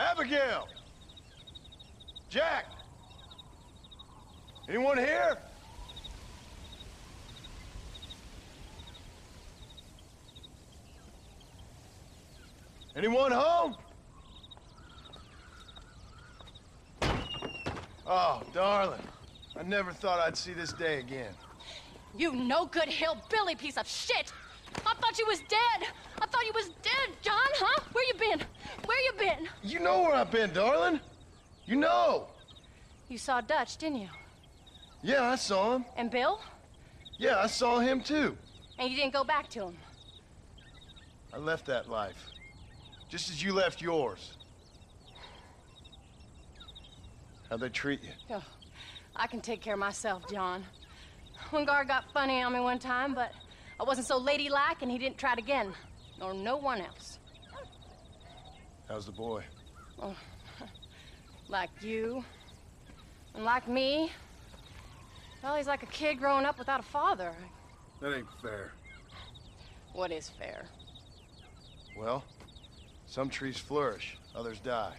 Abigail! Jack! Anyone here? Anyone home? Oh, darling. I never thought I'd see this day again. You no-good hillbilly piece of shit! I thought you was dead! I thought you was dead, John, huh? Where you been? Where you been? You know where I've been, darling. You know. You saw Dutch, didn't you? Yeah, I saw him. And Bill? Yeah, I saw him too. And you didn't go back to him? I left that life. Just as you left yours. How'd they treat you? Oh, I can take care of myself, John. One guard got funny on me one time, but I wasn't so ladylike and he didn't try it again. Nor no one else. How's the boy? Oh, like you. And like me. Well, he's like a kid growing up without a father. That ain't fair. What is fair? Well, some trees flourish, others die.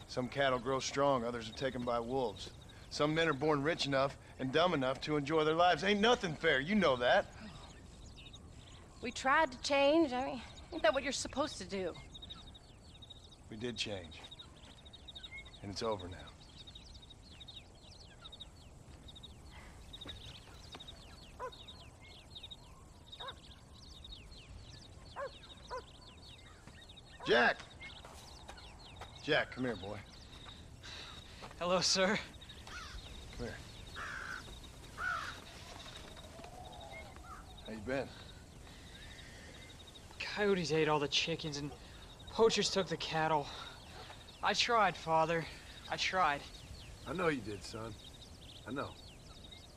Some cattle grow strong, others are taken by wolves. Some men are born rich enough and dumb enough to enjoy their lives. Ain't nothing fair, you know that. We tried to change. I mean, ain't that what you're supposed to do? We did change. And it's over now. Jack! Jack, come here, boy. Hello, sir. Come here. How you been? Coyotes ate all the chickens and poachers took the cattle. I tried, Father. I tried. I know you did, son. I know.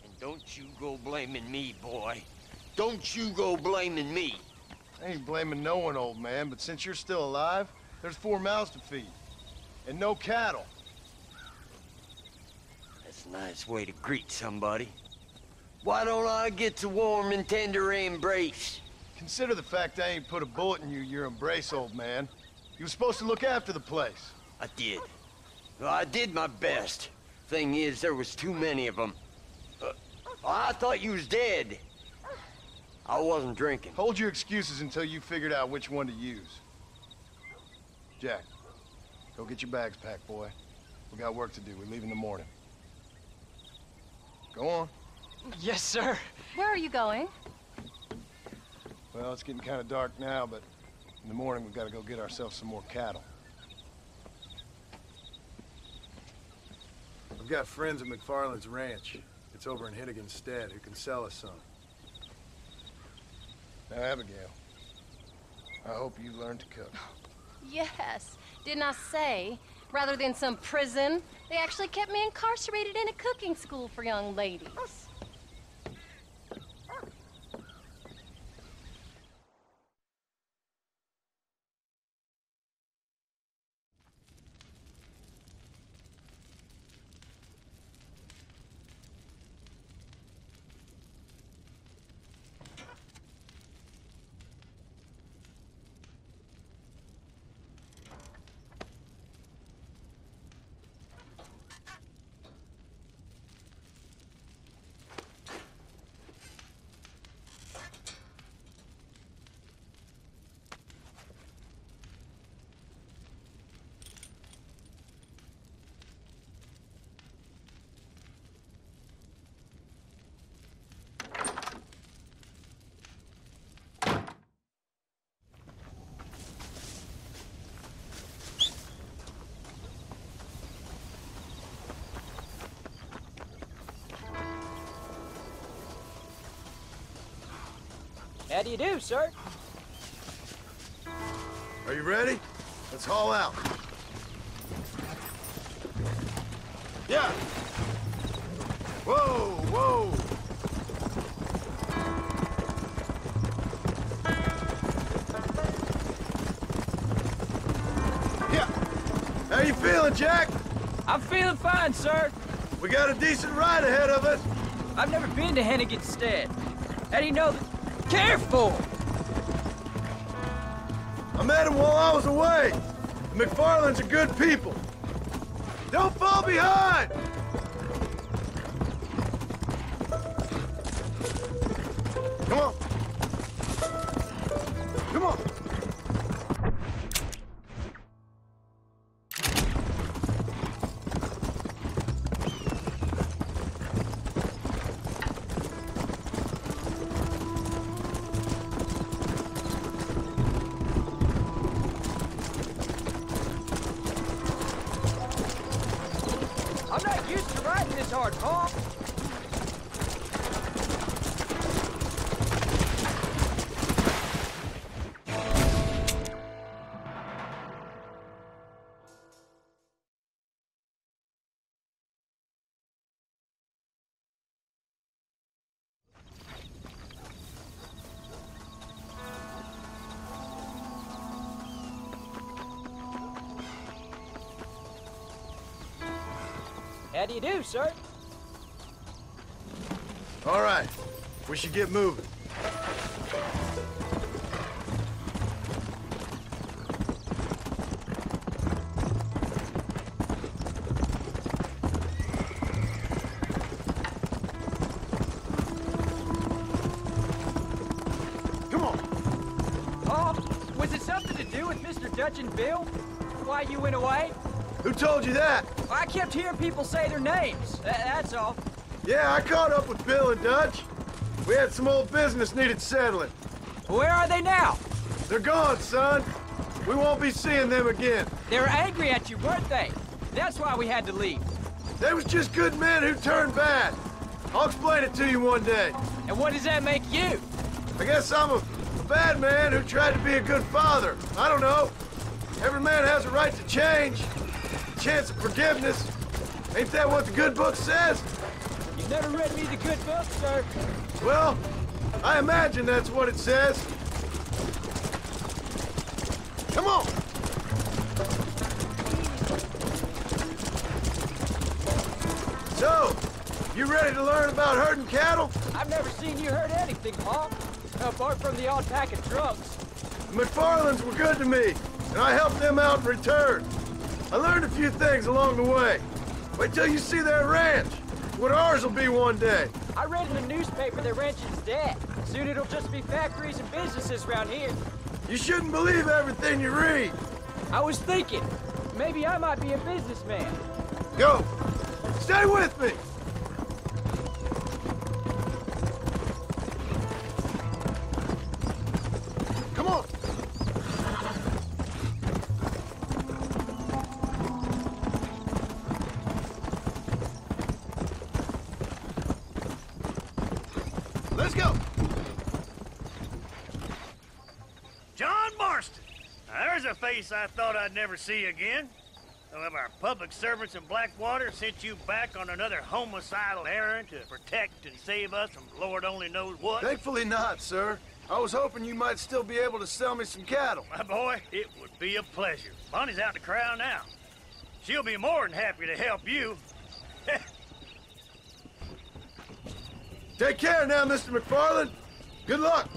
And don't you go blaming me, boy. Don't you go blaming me. I ain't blaming no one, old man, but since you're still alive, there's 4 mouths to feed. And no cattle. That's a nice way to greet somebody. Why don't I get the warm and tender embrace? Consider the fact I ain't put a bullet in your embrace, old man. You were supposed to look after the place. I did. Well, I did my best. Thing is, there was too many of them. I thought you was dead. I wasn't drinking. Hold your excuses until you figured out which one to use. Jack, go get your bags packed, boy. We got work to do. We leave in the morning. Go on. Yes, sir. Where are you going? Well, it's getting kind of dark now, but in the morning we've got to go get ourselves some more cattle. I've got friends at MacFarlane's ranch. It's over in Hittigan's stead who can sell us some. Now, Abigail, I hope you learn to cook. Yes. Didn't I say, rather than some prison, they actually kept me incarcerated in a cooking school for young ladies. How do you do, sir? Are you ready? Let's haul out. Yeah. Whoa, whoa. Yeah. How you feeling, Jack? I'm feeling fine, sir. We got a decent ride ahead of us. I've never been to Hennigan's stead. How do you know that? Careful! I met him while I was away. The MacFarlanes are good people. Don't fall behind! Come on. Come on. I'm not used to riding this hard, Paul. How do you do, sir? All right. We should get moving. Come on. Paul, was it something to do with Mr. Dutch and Bill? Why you went away? Who told you that? I kept hearing people say their names. That's all. Yeah, I caught up with Bill and Dutch. We had some old business needed settling. Where are they now? They're gone, son. We won't be seeing them again. They were angry at you, weren't they? That's why we had to leave. They was just good men who turned bad. I'll explain it to you one day. And what does that make you? I guess I'm a bad man who tried to be a good father. I don't know. Every man has a right to change. Chance of forgiveness. Ain't that what the good book says? You've never read me the good book, sir. Well, I imagine that's what it says. Come on! So, you ready to learn about herding cattle? I've never seen you hurt anything, Paul. Apart from the odd pack of drugs. The MacFarlanes were good to me, and I helped them out in return. I learned a few things along the way. Wait till you see their ranch. What ours will be one day. I read in the newspaper their ranch is dead. Soon it'll just be factories and businesses around here. You shouldn't believe everything you read. I was thinking, maybe I might be a businessman. Go. Stay with me. Come on. Let's go. John Marston. Now, there's a face I thought I'd never see again. Some of our public servants in Blackwater sent you back on another homicidal errand to protect and save us from Lord only knows what. Thankfully not, sir. I was hoping you might still be able to sell me some cattle. My boy, it would be a pleasure. Bonnie's out in the crowd now. She'll be more than happy to help you. Take care now, Mr. MacFarlane. Good luck.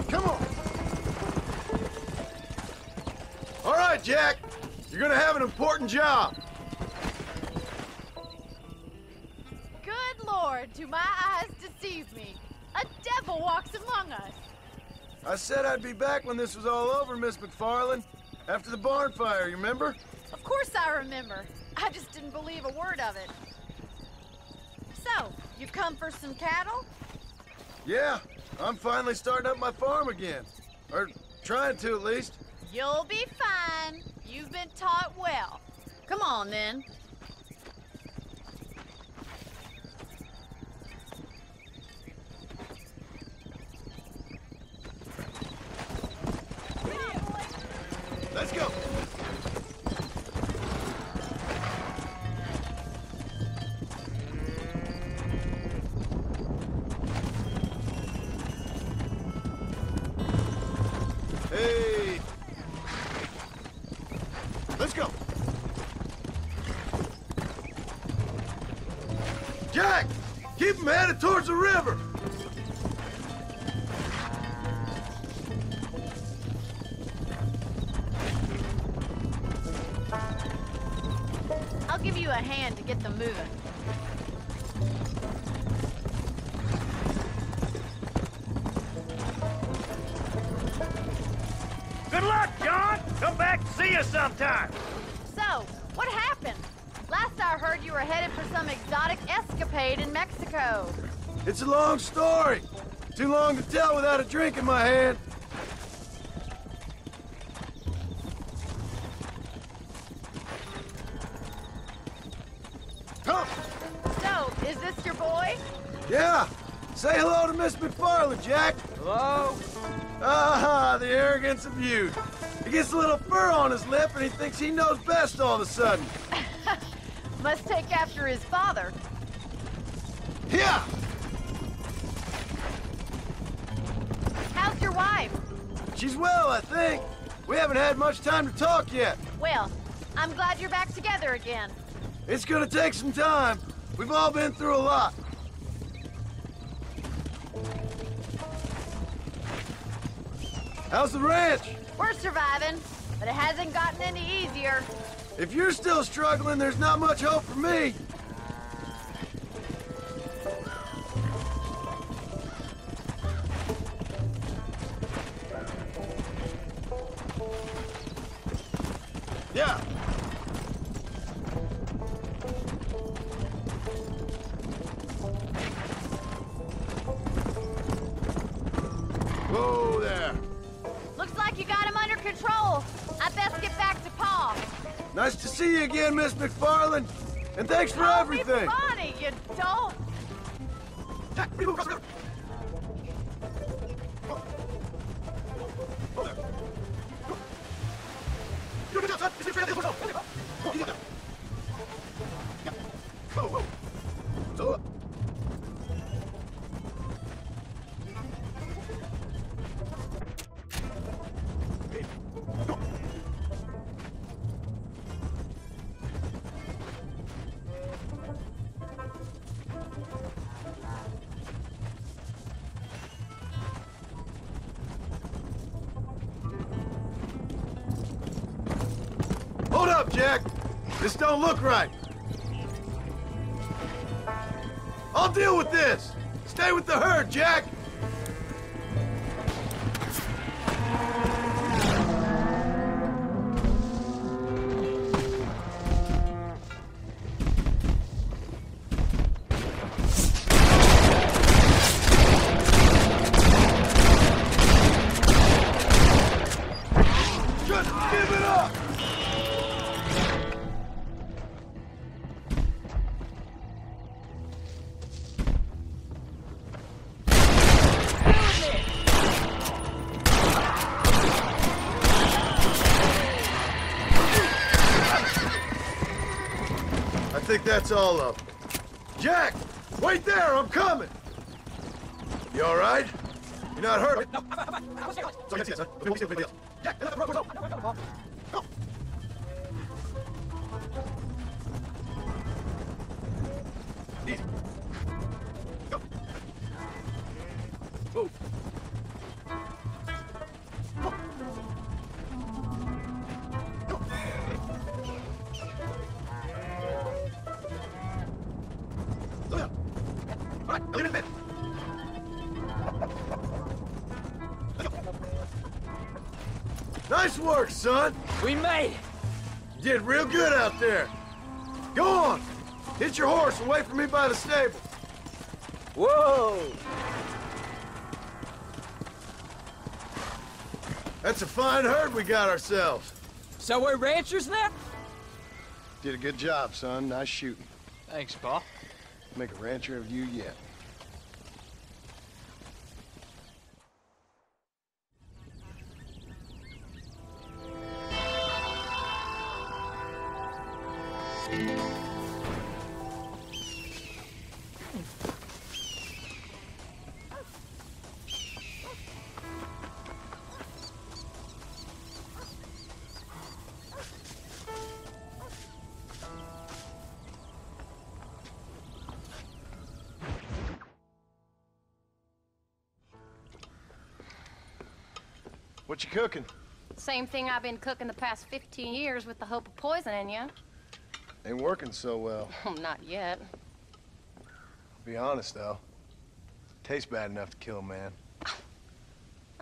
Come on. All right, Jack. You're gonna have an important job. Good Lord, do my eyes deceive me? A devil walks among us. I said I'd be back when this was all over, Miss MacFarlane. After the barn fire, you remember? Of course I remember. I just didn't believe a word of it. So, you come for some cattle? Yeah, I'm finally starting up my farm again. Or trying to, at least. You'll be fine. You've been taught well. Come on, then. Let's go. Hey. Let's go. Jack, keep them headed towards the river. can to get them moving. Good luck, John! Come back and see us sometime! So, what happened? Last I heard you were headed for some exotic escapade in Mexico. It's a long story. Too long to tell without a drink in my hand. Come. So, is this your boy? Yeah. Say hello to Miss MacFarlane, Jack. Hello? Ah, the arrogance of youth. He gets a little fur on his lip and he thinks he knows best all of a sudden. Must take after his father. Yeah. How's your wife? She's well, I think. We haven't had much time to talk yet. Well, I'm glad you're back together again. It's gonna take some time. We've all been through a lot. How's the ranch? We're surviving, but it hasn't gotten any easier. If you're still struggling, there's not much hope for me. Yeah. Whoa there. Looks like you got him under control. I best get back to Pa. Nice to see you again, Miss MacFarlane. And thanks for Call me everything. Bonnie, you don't. Hold up, Jack. This don't look right. I'll deal with this. Stay with the herd, Jack. Just give it up. I think that's all of them. Jack! Wait there! I'm coming! You all right? You're not hurt? No. Easy. Go. Move. Nice work, son. We made it! You did real good out there. Go on. Hit your horse and wait for me by the stable. Whoa! That's a fine herd we got ourselves. So we're ranchers now? Did a good job, son. Nice shooting. Thanks, Pa. Make a rancher of you yet. What you cooking? Same thing I've been cooking the past 15 years with the hope of poisoning you. Ain't working so well. Not yet. Be honest, though. Tastes bad enough to kill a man.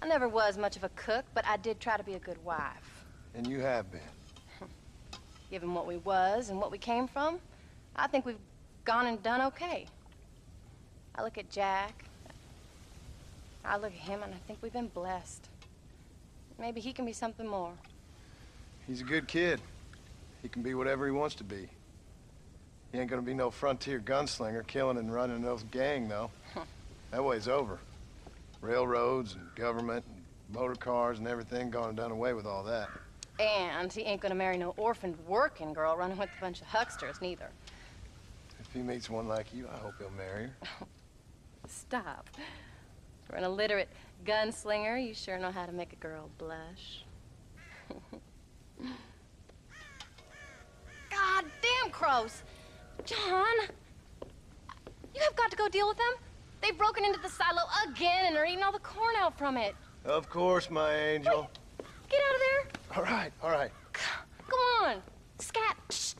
I never was much of a cook, but I did try to be a good wife. And you have been. Given what we was and what we came from, I think we've gone and done okay. I look at Jack. I look at him, and I think we've been blessed. Maybe he can be something more. He's a good kid. He can be whatever he wants to be. He ain't gonna be no frontier gunslinger killing and running those gang, though. That way's over. Railroads and government and motor cars and everything gone and done away with all that. And he ain't gonna marry no orphaned working girl running with a bunch of hucksters, neither. If he meets one like you, I hope he'll marry her. Stop. For an illiterate gunslinger, you sure know how to make a girl blush. God damn crows! John! You have got to go deal with them. They've broken into the silo again and are eating all the corn out from it. Of course, my angel. Wait, get out of there. All right, all right. Come on. Scat. Shh.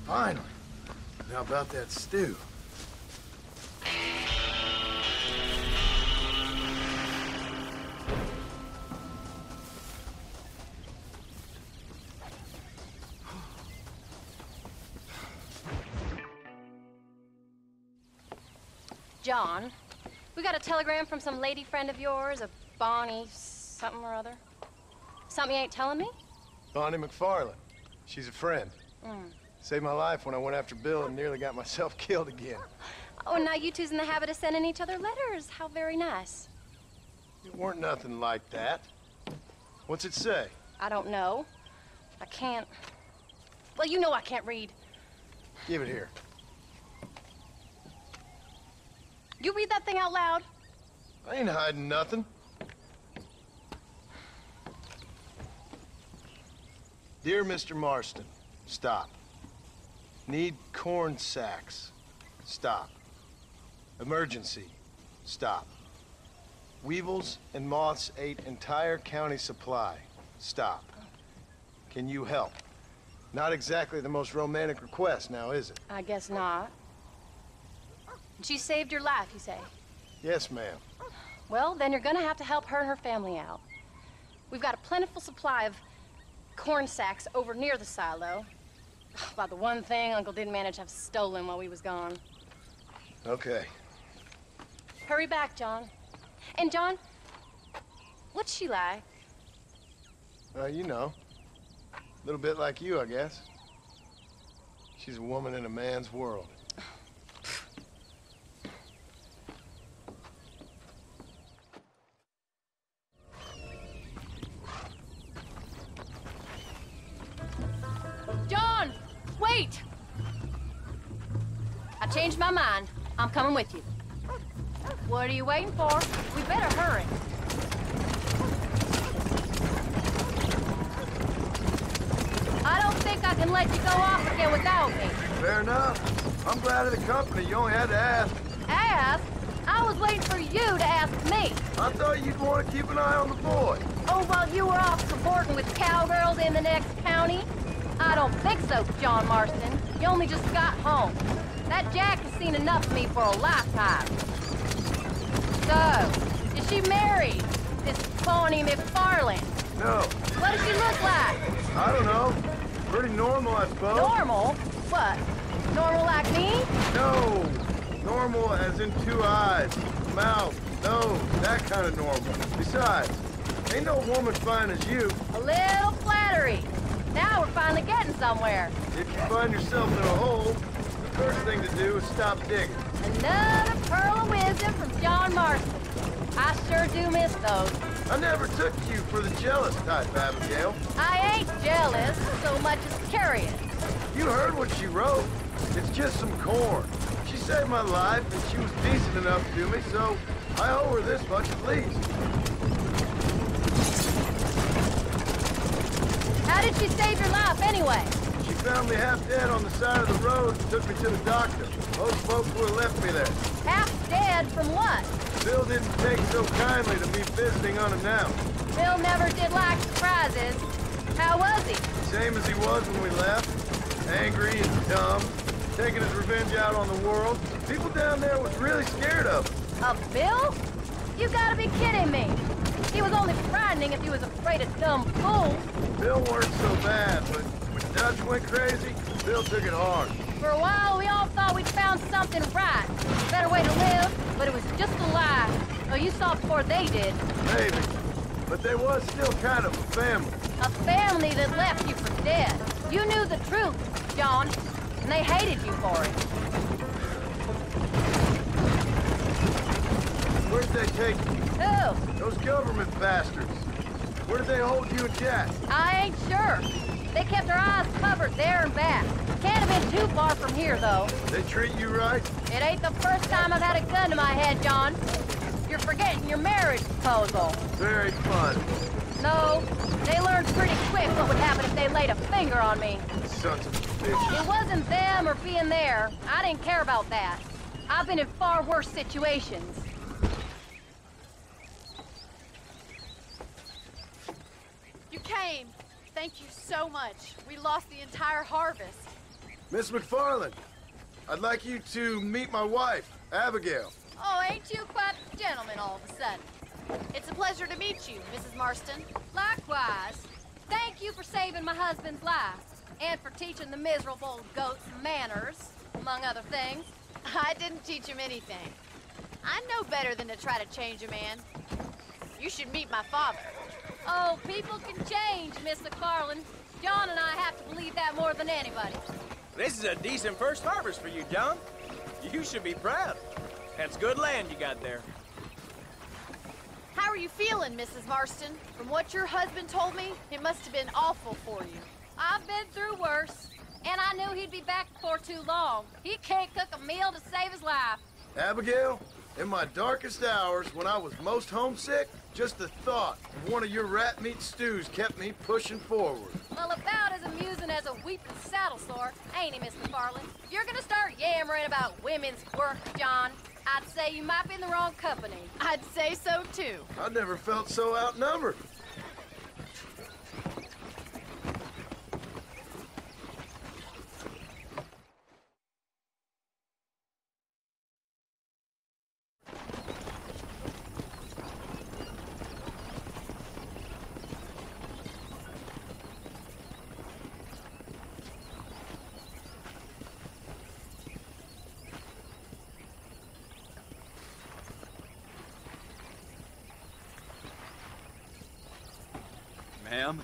Finally. Now about that stew. John, we got a telegram from some lady friend of yours, a Bonnie something or other. Something you ain't telling me? Bonnie MacFarlane. She's a friend. Saved my life when I went after Bill and nearly got myself killed again. Oh, and now you two's in the habit of sending each other letters. How very nice. It weren't nothing like that. What's it say? I don't know. I can't. Well, you know I can't read. Give it here. You read that thing out loud? I ain't hiding nothing. Dear Mr. Marston, stop. Need corn sacks. Stop. Emergency. Stop. Weevils and moths ate entire county supply. Stop. Can you help? Not exactly the most romantic request now, is it? I guess not. She saved your life, you say? Yes, ma'am. Well, then you're gonna have to help her and her family out. We've got a plentiful supply of corn sacks over near the silo. About the one thing Uncle didn't manage to have stolen while we was gone. Okay. Hurry back, John. And John, what's she like? You know. A little bit like you, I guess. She's a woman in a man's world. John, wait! I changed my mind. I'm coming with you. What are you waiting for? We better hurry. I don't think I can let you go off again without me. Fair enough. I'm glad of the company. You only had to ask. Ask? I was waiting for you to ask me. I thought you'd want to keep an eye on the boy. Oh, while you were off supporting with cowgirls in the next county? I don't think so, John Marston. You only just got home. That Jack has seen enough of me for a lifetime. So, is she married? This phony MacFarlane? No, What does she look like? I don't know. Pretty normal, I suppose. Normal? What? Normal like me? No, normal as in 2 eyes, mouth, nose, that kind of normal. Besides, ain't no woman fine as you. A little flattery. Now we're finally getting somewhere. If you find yourself in a hole, the first thing to do is stop digging. Another pearl of wisdom from John Marston. I sure do miss those. I never took you for the jealous type, Abigail. I ain't jealous so much as curious. You heard what she wrote. It's just some corn. She saved my life, and she was decent enough to me, so I owe her this much at least. How did she save your life anyway? She found me half dead on the side of the road and took me to the doctor. Most folks would have left me there. Half dead from what? Bill didn't take so kindly to me visiting unannounced. Bill never did like surprises. How was he? Same as he was when we left. Angry and dumb. Taking his revenge out on the world. People down there was really scared of him. Of Bill? You gotta be kidding me. He was only frightening if he was afraid of dumb fools. Bill weren't so bad, but when Dutch went crazy, Bill took it hard. For a while, we all thought we'd found something right. Better way to live, but it was just a lie. Oh, you saw before they did. Maybe. But they was still kind of a family. A family that left you for dead. You knew the truth, John, and they hated you for it. Where'd they take you? Who? Those government bastards. Where did they hold you and Jack? I ain't sure. They kept our eyes covered there and back. Can't have been too far from here, though. They treat you right? It ain't the first time I've had a gun to my head, John. You're forgetting your marriage proposal. Very fun. No, they learned pretty quick what would happen if they laid a finger on me. Sons of bitches. It wasn't them or being there. I didn't care about that. I've been in far worse situations. You came. Thank you so much. We lost the entire harvest. Miss MacFarlane, I'd like you to meet my wife, Abigail. Oh, ain't you quite a gentleman all of a sudden? It's a pleasure to meet you, Mrs. Marston. Likewise, thank you for saving my husband's life and for teaching the miserable goats manners, among other things. I didn't teach him anything. I know better than to try to change a man. You should meet my father. Oh, people can change, Miss MacFarlane. John and I have to believe that more than anybody. This is a decent first harvest for you, John. You should be proud. That's good land you got there. How are you feeling, Mrs. Marston? From what your husband told me, it must have been awful for you. I've been through worse, and I knew he'd be back before too long. He can't cook a meal to save his life. Abigail, in my darkest hours, when I was most homesick, just the thought of one of your rat meat stews kept me pushing forward. Well, about as amusing as a weeping saddle sore, ain't he, Miss MacFarlane? If you're gonna start yammering about women's work, John, I'd say you might be in the wrong company. I'd say so, too. I never felt so outnumbered. Ma'am?